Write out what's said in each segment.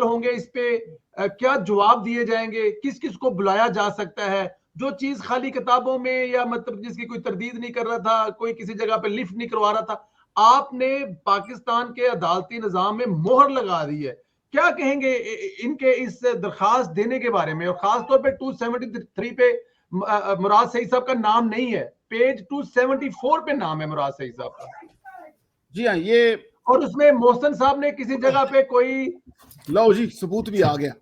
होंगे इस पे, क्या जवाब दिए जाएंगे, किस किस को बुलाया जा सकता है, जो चीज खाली किताबों में या मतलब जिसकी कोई तरदीद नहीं कर रहा था, कोई किसी जगह पे लिफ्ट नहीं करवा रहा था, आपने पाकिस्तान के अदालती निजाम में मोहर लगा दी है। क्या कहेंगे इनके इस दरखास्त देने के बारे में? और खासतौर पे 273 पे मुराद सईद साहब का नाम नहीं है, पेज 274 पे नाम है मुराद सईद साहब का। जी हाँ, ये और उसमें मोहसिन साहब ने किसी जगह पे कोई, लो जी सबूत भी आ गया।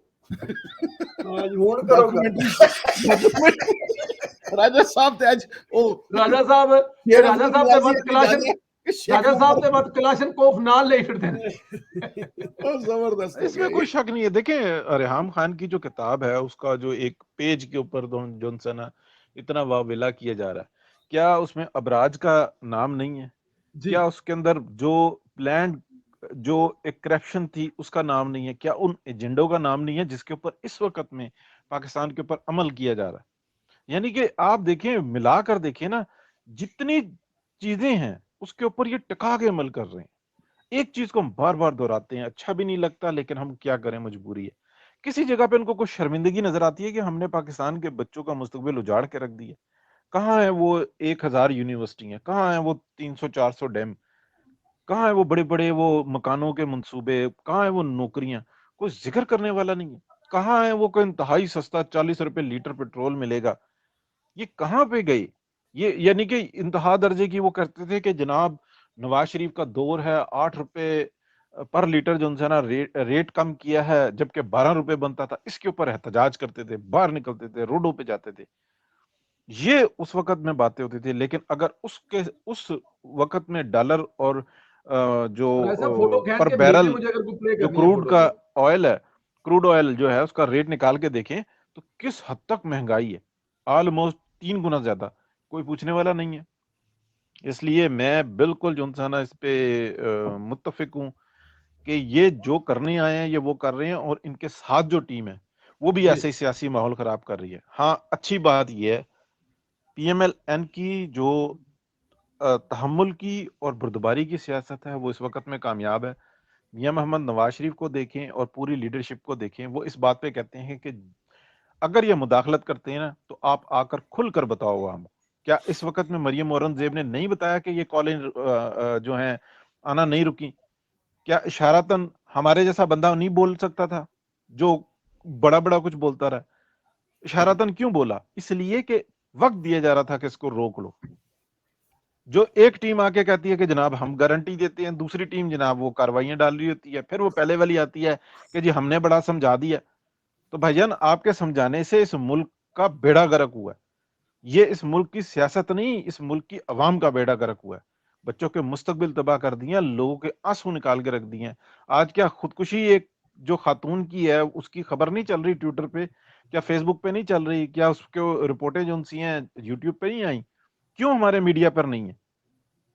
राजा साहब ते अज ओ राजा साहब ते मत कलाशन, राजा साहब ते मत कलाशन कोफ नाल ले फिरते हैं। जबरदस्त। इसमें कोई शक नहीं है। देखें रीहाम खान की जो किताब है उसका जो एक पेज के ऊपर जो सा ना इतना वाविला किया जा रहा है, क्या उसमें अबराज का नाम नहीं है? क्या उसके अंदर जो प्लान जो एक करप्शन थी उसका नाम नहीं है? क्या उन एजेंडों का नाम नहीं है जिसके ऊपर इस वक्त में पाकिस्तान के ऊपर अमल किया जा रहा है? यानी कि आप देखें, मिलाकर देखें ना, जितनी चीजें हैं उसके ऊपर ये टिका के अमल कर रहे हैं। एक चीज को हम बार बार दोहराते हैं, अच्छा भी नहीं लगता लेकिन हम क्या करें, मजबूरी है। किसी जगह पे उनको कुछ शर्मिंदगी नजर आती है कि हमने पाकिस्तान के बच्चों का मुस्तकबिल उजाड़ के रख दिया। कहाँ है वो 1000 यूनिवर्सिटियां, कहाँ है वो 300-400 डैम, कहाँ है वो बड़े बड़े वो मकानों के मंसूबे, कहाँ है वो नौकरियां? कोई जिक्र करने वाला नहीं है। कहाँ है वो कोई इंतहाई सस्ता 40 रुपए लीटर पेट्रोल मिलेगा? ये कहाँ पे गए? ये यानी कि इंतहा दर्जे की वो करते थे कि जनाब नवाज शरीफ का दौर है, 8 रुपए पर लीटर जो है ना रेट कम किया है, जबकि 12 रुपए बनता था। इसके ऊपर एहतजाज करते थे, बाहर निकलते थे, रोडों पे जाते थे। ये उस वक्त में बातें होती थी। लेकिन अगर उस वक्त में डॉलर और जो पर बैरल जो क्रूड का ऑयल है, क्रूड ऑयल जो है उसका रेट निकाल के देखें तो किस हद तक महंगाई है, ऑलमोस्ट 3 गुना ज्यादा। कोई पूछने वाला नहीं है। इसलिए मैं बिल्कुल जो है ना इस पे मुत्तफिक हूं कि ये जो करने आए हैं ये वो कर रहे हैं, और इनके साथ जो टीम है वो भी ऐसे ही सियासी माहौल खराब कर रही है। हाँ, अच्छी बात ये है पीएमएलएन की जो तहम्मुल की और बुर्दबारी की सियासत है वो इस वक्त में कामयाब है। मियां मोहम्मद नवाज शरीफ को देखें और पूरी लीडरशिप को देखें, वो इस बात पे कहते हैं कि अगर ये मुदाखलत करते हैं ना तो आप आकर खुलकर बताओ हम। क्या इस वक्त में मरियम औरंगजेब ने नहीं बताया कि ये कॉलेज जो है आना नहीं रुकी? क्या इशारतन हमारे जैसा बंदा नहीं बोल सकता था जो बड़ा बड़ा कुछ बोलता रहा? इशारतन क्यों बोला? इसलिए कि वक्त दिया जा रहा था कि इसको रोक लो। जो एक टीम आके कहती है कि जनाब हम गारंटी देते हैं, दूसरी टीम जनाब वो कार्रवाइयां डाल रही होती है, फिर वो पहले वाली आती है कि जी हमने बड़ा समझा दिया। तो भाईजान, आपके समझाने से इस मुल्क का बेड़ा गर्क हुआ है। ये इस मुल्क की सियासत नहीं, इस मुल्क की अवाम का बेड़ा गर्क हुआ है। बच्चों के मुस्तकबिल तबाह कर दिए, लोगों के आंसू निकाल के रख दिए। आज क्या खुदकुशी एक जो खातून की है उसकी खबर नहीं चल रही ट्विटर पे, क्या फेसबुक पे नहीं चल रही, क्या उसके रिपोर्टें जो सी हैं यूट्यूब पे नहीं आई? क्यों हमारे मीडिया पर नहीं है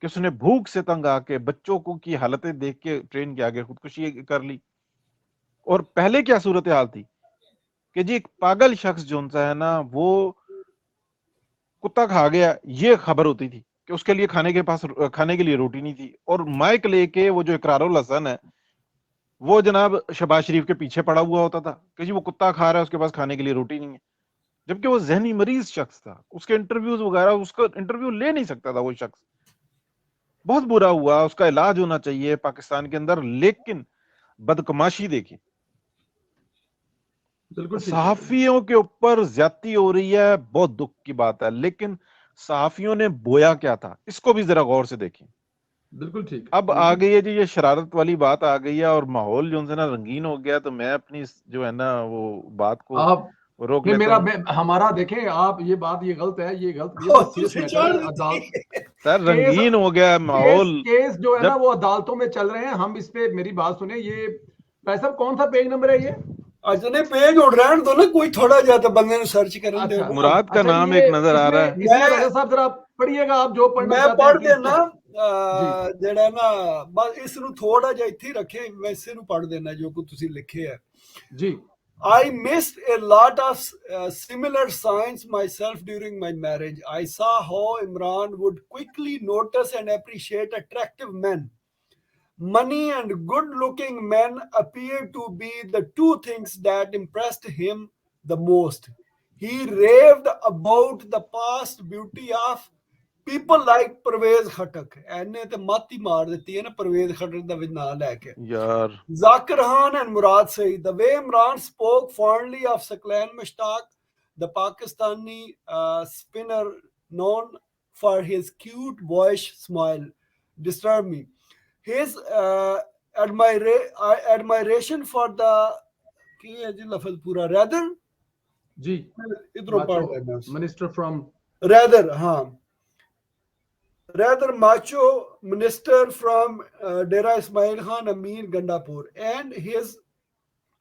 कि उसने भूख से तंग आके बच्चों को की हालतें देख के ट्रेन के आगे खुदकुशी कर ली? और पहले क्या सूरत हाल थी कि जी एक पागल शख्स जो है ना वो कुत्ता खा गया, ये खबर होती थी कि उसके लिए खाने के लिए रोटी नहीं थी, और माइक लेके वो जो इकरारुल हसन है वो जनाब शहबाज शरीफ के पीछे पड़ा हुआ होता था कि जी वो कुत्ता खा रहा है, उसके पास खाने के लिए रोटी नहीं है। जबकि वो जहनी मरीज शख्स था, उसके इंटरव्यूज वगैरह, उसका इंटरव्यू ले नहीं सकता था वो शख्स। बहुत बुरा हुआ, उसका इलाज होना चाहिए पाकिस्तान के अंदर, लेकिन बदकमाशी देखी, सहाफियों के ऊपर ज्यादती हो रही है। बहुत दुख की बात है, लेकिन सहाफियों ने बोया क्या था इसको भी जरा गौर से देखें। बिल्कुल ठीक। अब आ गई है जी ये शरारत वाली बात आ गई है और माहौल जो है ना रंगीन हो गया, तो मैं अपनी जो है ना वो बात को आप रोक लेता हूं। हमारा देखें, आप ये बात ये गलत है, ये गलत, सीरियस मैटर है। अदालत सर रंगीन हो गया माहौल, केस जो है ना वो अदालतों में चल रहे हैं। हम इस पे, मेरी बात सुने, ये भाई साहब कौन सा पेज नंबर है ये? अच्छा नहीं, पेज उड़ रहा है तो ना कोई थोड़ा ज्यादा बंदे ने सर्च करने दे। मुराद का नाम एक नजर आ रहा है। इसमें राजा साहब जरा पढ़िएगा, आप जो पढ़ना मैं चाहते पढ़ हैं। देना ਜਿਹੜਾ ਨਾ ਬਸ ਇਸ ਨੂੰ ਥੋੜਾ ਜਿਹਾ ਇੱਥੇ ਰੱਖੇ, ਵੈਸੇ ਨੂੰ ਪढ़ ਦੇਣਾ ਜੋ ਕੁ ਤੁਸੀਂ ਲਿਖੇ ਹੈ ਜੀ। I missed a lot of similar signs myself during my marriage. I saw how Imran would quickly notice and appreciate attractive men. Money and good-looking men appeared to be the two things that impressed him the most. He raved about the past beauty of people like Pervez Khattak. ਇਹਨੇ ਤੇ ਮਾਤੀ ਮਾਰ ਦਿੱਤੀ ਹੈ ਨਾ Pervez Khattak ਦਾ ਵੀ ਨਾਂ ਲੈ ਕੇ. यार Zakir Khan and Murad Saeed. The way Imran spoke fondly of Saqlain Mushtaq, the Pakistani spinner known for his cute boyish smile, disturbed me. His admiration for the rather ji minister from rather macho minister from Dera Ismail Khan Amin Gandapur, and his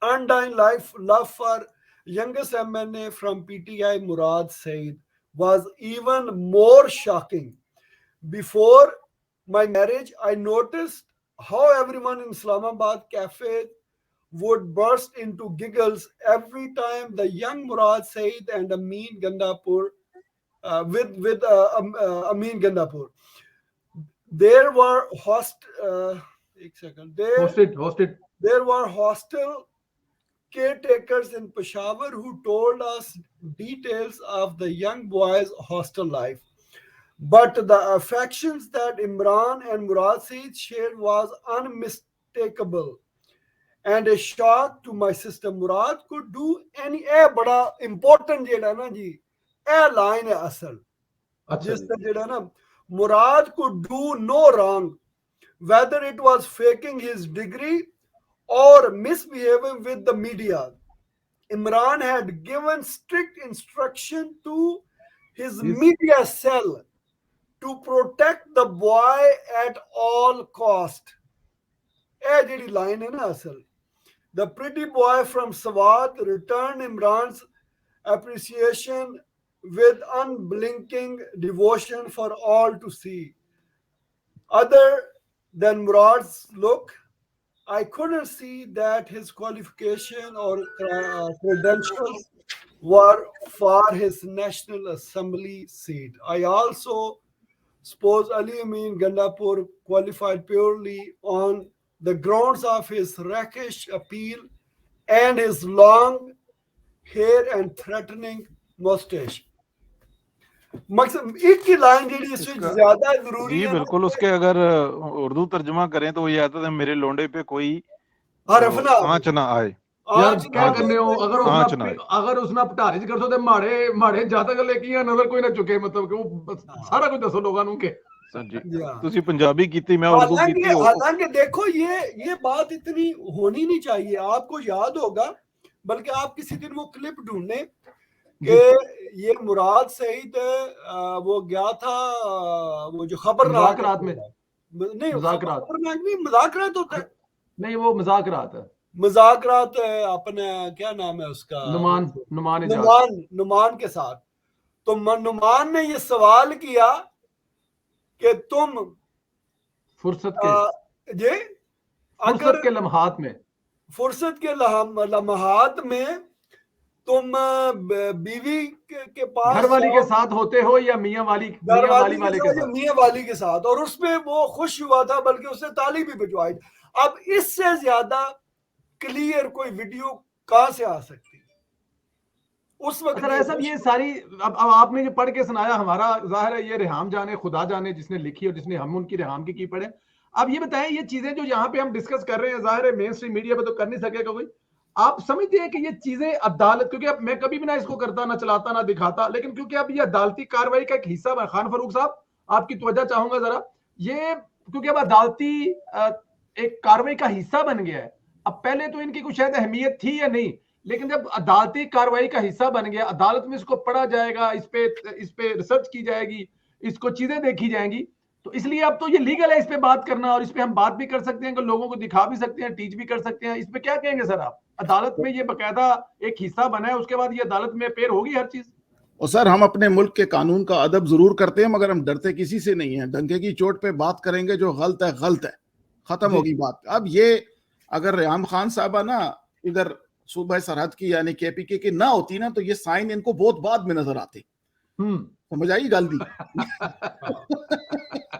undying love for youngest MNA from PTI Murad Saeed was even more shocking. Before my marriage, I noticed how everyone in Islamabad cafe would burst into giggles every time the young Murad Saeed and Amin Gandapur with Amin Gandapur. There were There were hostile caretakers in Peshawar who told us details of the young boy's hostel life. But the affections that Imran and Murad Saeed shared was unmistakable and a shock to my sister. Murad could do any bada important jehda na ji line hai asal jis tarah jehda na Murad could do no wrong, whether it was faking his degree or misbehaving with the media. Imran had given strict instruction to his media cell to protect the boy at all cost. Line hai na asal. The pretty boy from Swat returned Imran's appreciation with unblinking devotion for all to see. Other than Murad's look, I couldn't see that his qualification or credentials were for his National Assembly seat. I also suppose Ali Amin Gandapur qualified purely on the grounds of his rakish appeal and his long hair and threatening mustache. मकसद एक ही line JD इस विच ज्यादा जरूरी जी है बिल्कुल उसके अगर उर्दू तर्जुमा करें तो ये आता है मेरे लोंडे पे कोई हरफ ना आंच ना आए यार क्या करने हो अगर उसना पटारी च करसो ते माड़े जातक लेके नजर कोई ना चुके मतलब कि वो सारा कुछ दसो लोगों ਨੂੰ के ਤੁਸੀਂ ਪੰਜਾਬੀ ਕੀਤੀ मैं उर्दू ਕੀਤੀ हालांकि देखो ये बात इतनी होनी नहीं चाहिए. आपको याद होगा, बल्कि आप किसी दिन वो क्लिप ढूंढने कि ये मुराद सईद वो गया था वो जो खबरनाक रात में नहीं मजाकरात होता है नहीं वो मजाकरात है मजाकरात अपने क्या नाम है उसका नुमान के साथ. तो नुमान ने ये सवाल किया कि तुम फुर्सत के लम्हात में तुम बीवी के पास घर वाली के साथ होते हो या मियां वाली के साथ, और उसमें वो खुश हुआ था, बल्कि उसने ताली भी भिजवाई. अब इससे ज्यादा क्लियर कोई वीडियो कहां से आ सकती है उस वक्त. ऐसा ये सारी अब आपने जो पढ़ के सुनाया, हमारा जाहिर है ये रेहाम जाने खुदा जाने जिसने लिखी और जिसने हम उनकी रेहाम की पढ़े. अब ये बताएं ये चीजें जो यहाँ पे हम डिस्कस कर रहे हैं, जाहिर है मेन स्ट्रीम मीडिया पे तो कर नहीं सकेगा कोई. आप समझते हैं कि ये चीजें अदालत, क्योंकि अब मैं कभी भी ना इसको करता ना चलाता ना दिखाता, लेकिन क्योंकि अब ये अदालती कार्रवाई का एक हिस्सा है. खान फरूक साहब आपकी तवज्जो चाहूंगा जरा, ये क्योंकि अब अदालती एक कार्रवाई का हिस्सा बन गया है. अब पहले तो इनकी कुछ शायद अहमियत थी या नहीं, लेकिन जब अदालती कार्रवाई का हिस्सा बन गया, अदालत में इसको पढ़ा जाएगा, इस पे रिसर्च की जाएगी, इसको चीजें देखी जाएंगी, तो इसलिए अब तो ये लीगल है इस पे बात करना, और इस पे हम बात भी कर सकते हैं कि लोगों को दिखा भी सकते हैं, टीच भी कर सकते हैं. इस पे क्या कहेंगे सर आप? अदालत में ये बकायदा एक हिस्सा बना है, उसके बाद ये अदालत में पेश होगी हर चीज. और सर हम अपने मुल्क के कानून का अदब जरूर करते हैं, मगर हम डरते किसी से नहीं है. डंके की चोट पे बात करेंगे, जो गलत है, खत्म होगी बात. अब ये अगर रेहाम खान साहबा ना इधर सूबा सरहद की यानी केपीके की ना होती ना, तो ये साइन इनको बहुत बाद में नजर आते. समझ आई गल दी.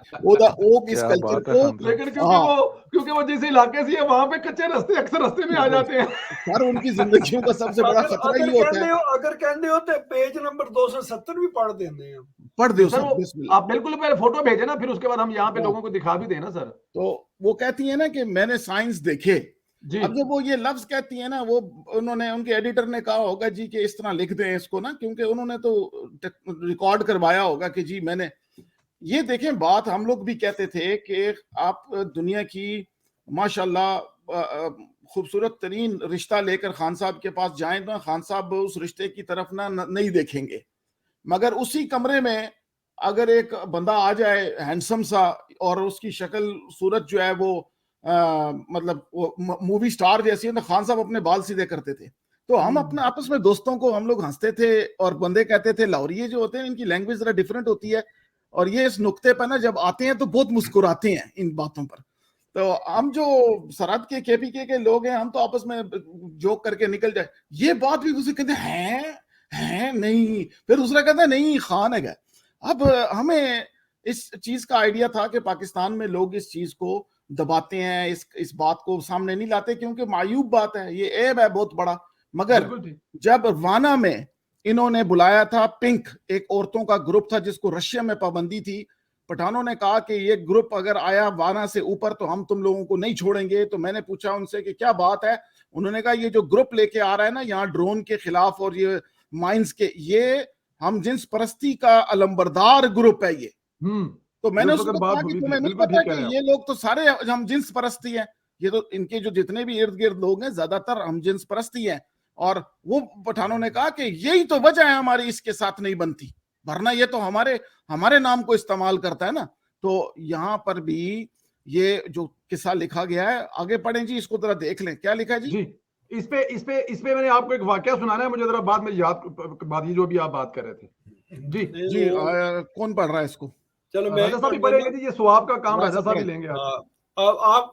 इस क्या कल्चर बात है को, खान साहब। लेकिन क्योंकि वो जिस इलाके से है वहां पे कच्चे रास्ते अक्सर रास्ते में आ जाते हैं। सर उनकी जिंदगियों का सबसे बड़ा खतरा ये होता है। अगर कहते हो तो पेज नंबर 270 भी पढ़ देंगे हैं। पढ़ दो सर सर, वो बिस्मिल्लाह। आप बिल्कुल पहले फोटो भेजे ना, फिर उसके बाद हम यहाँ पे हाँ। लोगों को दिखा भी देना सर। तो वो कहती है ना कि मैंने साइंस देखे। जी अब जब वो ये लफ्ज कहती है ना, वो उन्होंने, उनके एडिटर ने कहा होगा जी कि इस तरह लिख दें इसको ना, क्योंकि उन्होंने तो रिकॉर्ड करवाया होगा कि जी मैंने ये देखें। बात हम लोग भी कहते थे कि आप दुनिया की माशाल्लाह खूबसूरत तरीन रिश्ता लेकर खान साहब के पास जाएं तो खान साहब उस रिश्ते की तरफ ना नहीं देखेंगे, मगर उसी कमरे में अगर एक बंदा आ जाए हैंडसम सा और उसकी शक्ल सूरत जो है वो मतलब वो मूवी स्टार जैसी है, तो खान साहब अपने बाल सीधे करते थे। तो हम अपने आपस में दोस्तों को हम लोग हंसते थे और बंदे कहते थे लाहौरिये जो होते हैं इनकी लैंग्वेज जरा डिफरेंट होती है, और ये इस नुक्ते पर ना जब आते हैं तो बहुत मुस्कुराते हैं इन बातों पर। तो हम जो सरहद के केपीके के लोग हैं, हम तो आपस में जोक करके निकल जाए, ये बात भी उसे कहते हैं नहीं, फिर दूसरा कहता है नहीं खान है। अब हमें इस चीज का आइडिया था कि पाकिस्तान में लोग इस चीज को दबाते हैं, इस बात को सामने नहीं लाते, क्योंकि मायूब बात है, ये ऐब है बहुत बड़ा। मगर जब वाना में इन्होंने बुलाया था पिंक, एक औरतों का ग्रुप था जिसको रशिया में पाबंदी थी, पठानों ने कहा कि ये ग्रुप अगर आया वाना से ऊपर तो हम तुम लोगों को नहीं छोड़ेंगे। तो मैंने पूछा उनसे कि क्या बात है, उन्होंने कहा ये जो ग्रुप लेके आ रहा है ना यहाँ ड्रोन के खिलाफ और ये माइंस के, ये हम जिन्स परस्ती का अलंबरदार ग्रुप है ये। तो मैंने उसको कहा कि तुम्हें नहीं पता कि ये लोग तो सारे हम जिन्स परस्ती हैं, ये तो इनके जो जितने भी इर्द गिर्द लोग हैं ज्यादातर हम जिन्स परस्ती हैं। और वो पठानों ने कहा कि यही तो वजह है हमारी इसके साथ नहीं बनती, वरना ये तो हमारे नाम को इस्तेमाल करता है ना। तो यहाँ पर भी ये जो किस्सा लिखा गया है, आगे पढ़ें जी, इसको जरा देख लें क्या लिखा है जी। इस पे मैंने आपको एक वाकया सुनाना है, मुझे जरा बाद में याद, बात ये जो भी आप बात कर रहे थे जी। जी कौन पढ़ रहा है इसको? चलो राजा साहब ही पढ़ेंगे जी, ये स्वाब का काम राजा साहब ही लेंगे। अब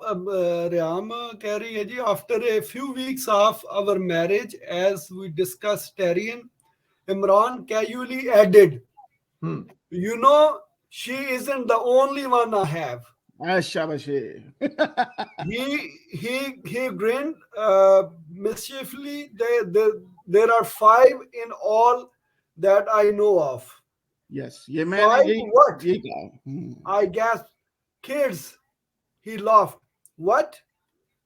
रियाम कह रही है ji, after a few weeks of our marriage as we discussed टेरियन, Imran casually added, you know she isn't the only one I have. he grinned mischievously. There are 5 in all that I know of. Yes, ये 5 what? I gasped. Kids, he laughed. What?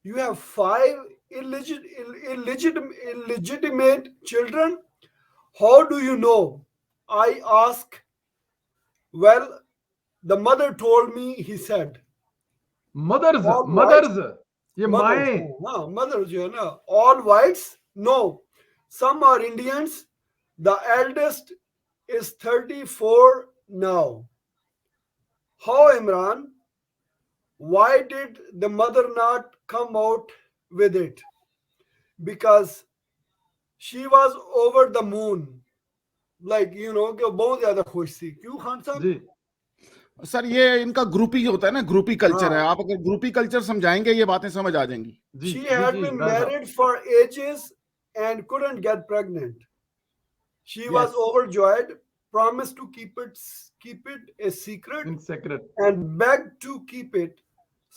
You have 5 illegitimate children? How do you know? I asked. Well, the mother told me, he said. Mothers, ये माएं, mothers जो है ना, all whites? No, some are Indians. The eldest is 34 now. How, Imran? Why did the mother not come out with it? Because she was over the moon. Like, you know, कि बहुत ज्यादा खुश थी। क्यों खान साहब? सर ये इनका groupie होता है ना, ग्रुपी कल्चर है। आप अगर ग्रुपी कल्चर समझाएंगे ये बातें समझ आ जाएंगी। She had been married for ages and couldn't get pregnant. She was overjoyed, promised to keep it a secret, and begged to keep it.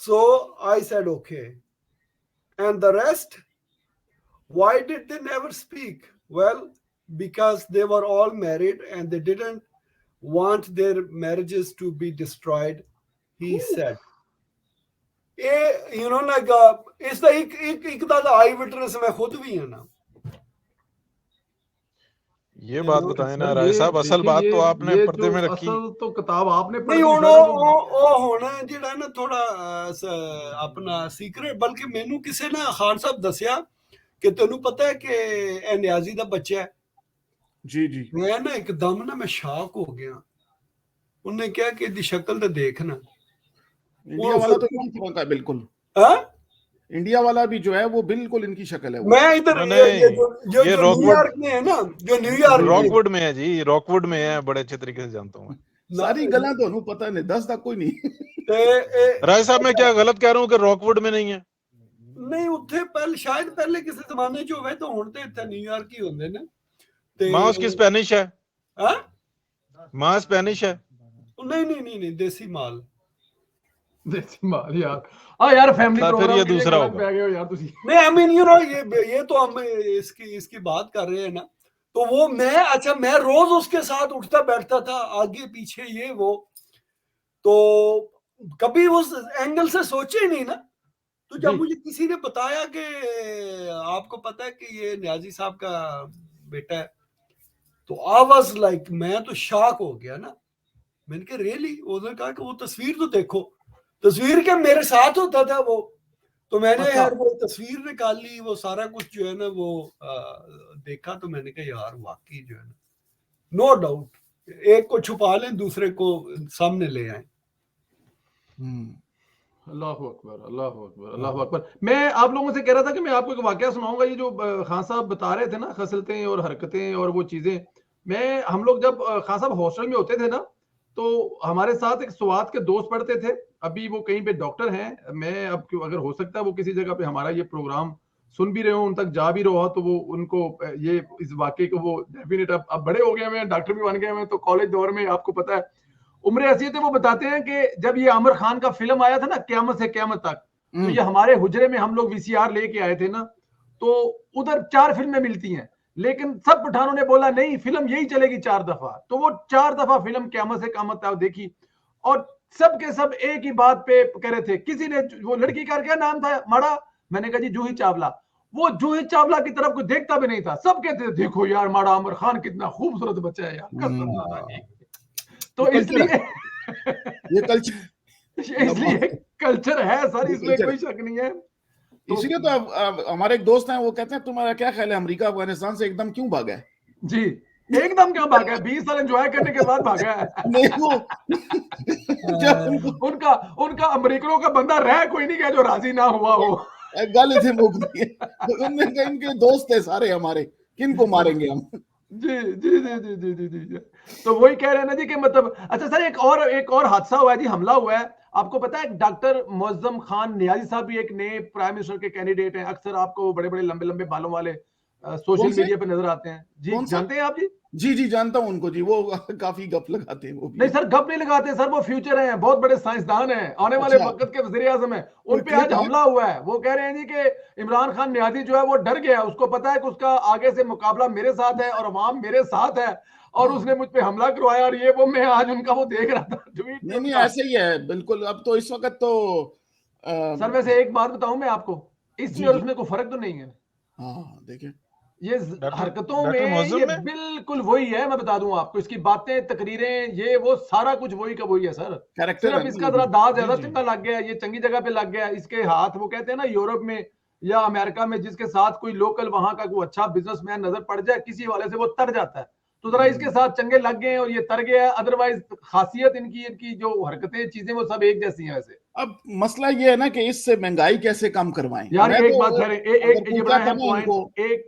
So I said okay. And the rest? Why did they never speak? Well, because they were all married and they didn't want their marriages to be destroyed, he said. You know, like इसका एक आई witness मैं खुद भी है ना। ये बात बताएं ना राय साहब, असल बात तो आपने पर्दे में रखी, असल तो किताब आपने पढ़ी। ਉਹ ਹੋਣਾ ਜਿਹੜਾ ਨਾ ਥੋੜਾ ਆਪਣਾ ਸੀਕ੍ਰੇਟ, ਬਲਕਿ ਮੈਨੂੰ ਕਿਸੇ ਨਾ ਖਾਨ ਸਾਹਿਬ ਦੱਸਿਆ ਕਿ ਤੈਨੂੰ ਪਤਾ ਹੈ ਕਿ ਇਹ ਨਿਆਜ਼ੀ ਦਾ ਬੱਚਾ ਹੈ। जी जी। मैं ना एकदम ना मैं शॉक हो गया। उन्होंने क्या कि दी शक्ल तो देखना, इंडिया वाला तो इनकी तरह का बिल्कुल। इंडिया वाला भी जो है वो बिल्कुल इनकी शक्ल है। मैं इधर जो न्यूयॉर्क में है ना, जो न्यूयॉर्क रॉकवुड में है जी, रॉकवुड में है, बड़े अच्छे तरीके से जानता हूँ मैं। सारी गला तो पता नहीं, 10 तक कोई नहीं। राय साहब मैं क्या गलत कह रहा हूँ कि रॉकवुड में नहीं है? नहीं, उत्थे पहले शायद पहले किसी जमाने च होवे, तो हुण ते इत्थे न्यूयॉर्क ही होंदे ने। माँ उसकी स्पेनिश है। हाँ, माँ स्पेनिश है। नहीं, देसी माल। देसी माल यार। हाँ यार फैमिली फिर प्रोग्राम ये के लिए दूसरा गलत होगा। बह गए हो यार तुसी। नहीं आई मीन यू नो ये तो हम इसकी बात कर रहे हैं ना, तो वो मैं रोज उसके साथ उठता बैठता था, आगे पीछे ये वो, तो कभी उस एंगल से सोचे ही नहीं ना। तो जब जी मुझे किसी ने बताया कि आपको पता है कि ये न्याजी साहब का बेटा है, तो आई वाज लाइक, मैं तो शॉक हो गया ना। मैंने कहा रियली? उसने कहा कि वो तस्वीर तो देखो, तस्वीर के मेरे साथ होता था वो। तो मैंने अच्छा यार वो तस्वीर निकाली, वो सारा कुछ जो है ना वो देखा, तो मैंने कहा यार वाकई जो है ना, नो डाउट एक को छुपा लें दूसरे को सामने ले आए। अल्लाह अकबर अल्लाह अकबर अल्लाह अकबर। मैं आप लोगों से कह रहा था कि मैं आपको एक वाकया सुनाऊंगा। ये जो खान साहब बता रहे थे ना, खसलतें और हरकतें और वो चीजें, हम लोग जब खान साहब हॉस्टल में होते थे ना, तो हमारे साथ एक स्वात के दोस्त पढ़ते थे। अभी वो कहीं पे डॉक्टर हैं। मैं अब अगर हो सकता है वो किसी जगह पे हमारा ये प्रोग्राम सुन भी रहे हो, उन तक जा भी रहा हो, तो वो उनको ये इस वाकये को वो डेफिनेट अब बड़े हो गए हैं, डॉक्टर भी बन गए हैं, तो कॉलेज दौर में आपको पता है उम्र ऐसी थी। वो बताते हैं कि जब ये आमिर खान का फिल्म आया था ना क़यामत से क़यामत तक, तो ये हमारे हुजरे में हम लोग वीसीआर लेके आए थे ना, तो उधर 4 फिल्में मिलती हैं, लेकिन सब पठानों ने बोला नहीं फिल्म यही चलेगी 4 दफा। तो वो 4 दफा फिल्म क़यामत से क़यामत तक देखी, और सब के सब एक ही बात पे कह रहे थे। किसी ने, वो लड़की का क्या नाम था माड़ा, मैंने कहा जी जूही चावला। वो जूही चावला की तरफ कोई देखता भी नहीं था, सब कहते थे देखो यार माड़ा आमिर खान कितना खूबसूरत बच्चा है यार, कसम खुदा की। तो इसलिए ये कल्चर इसलिए कल्चर है सर, इसमें कल्चर। कोई शक नहीं है। तो इसीलिए तो अब हमारे एक दोस्त हैं, वो कहते हैं तुम्हारा क्या ख्याल है अमेरिका अफगानिस्तान से एकदम क्यों भागा है? जी एकदम क्या भागा है, 20 साल एंजॉय करने के बाद भागा नहीं है। वो जब उनको उनका उनका अमेरिकनों का बंदा रह कोई नहीं गया जो राजी ना हुआ हो। गाली थे मुख दिए, उनने कहा इनके दोस्त है सारे हमारे, किन को मारेंगे हम? जी जी जी जी जी जी जी। तो वही कह रहे हैं ना जी कि मतलब, अच्छा सर एक और हादसा हुआ है जी, हमला हुआ है। आपको पता है डॉक्टर मुअज्जम खान नियाजी साहब भी एक नए प्राइम मिनिस्टर के कैंडिडेट हैं। अक्सर आपको बड़े बड़े लंबे लंबे बालों वाले कौन सोशल से? मीडिया पे नजर आते हैं जी, कौन सा? जानते हैं आप जी? जी जी जानता हूं उनको जी, वो काफी गप लगाते हैं वो भी। नहीं सर गप नहीं लगाते सर, वो फ्यूचर हैं, बहुत बड़े साइंसदान हैं, आने वाले अच्छा, वक्त के वजीर आजम हैं। कोई उन पे क्लिप आज है? हमला हुआ है। वो कह रहे हैं जी कि इमरान खान नियाजी जो है वो डर गया, उसको पता है कि उसका आगे से मुकाबला मेरे साथ है और अवाम मेरे साथ है, और उसने मुझ पे हमला करवाया। और ये वो मैं आज उनका वो देख रहा था ट्वीट नहीं नहीं उनका। ऐसे ही है बिल्कुल। अब तो इस वक्त तो सर वैसे एक बात बताऊं मैं आपको, इसमें जी और जी उसमें कोई फर्क तो नहीं है। हाँ देखें। ये डॉक्टर हरकतों डॉक्टर में मुअज्जम ये में बिल्कुल वही है। मैं बता दूं आपको, इसकी बातें तकरीरें ये वो सारा कुछ वही का वही है सर। कैरेक्टर है सिर्फ ना इसका ये भी। जरा दांत जी ज्यादा जी चंगा लग गया, ये चंगी जगह पे लग गया। इसके हाथ वो कहते हैं ना यूरोप में या अमेरिका में जिसके साथ कोई लोकल वहां का कोई अच्छा बिजनेसमैन नजर पड़ जाए किसी वाले से, वो तर जाता है। तो जरा इसके साथ चंगे लग गए और ये तर गया। अदरवाइज खासियत इनकी जो हरकतें चीजें वो सब एक जैसी हैं वैसे। अब मसला ये है ना कि इससे महंगाई कैसे कम करवाएं। यार मैं एक तो बात अगर ठहरे, अगर ये पूछा बड़ा था अहम ना पॉइंट। उनको एक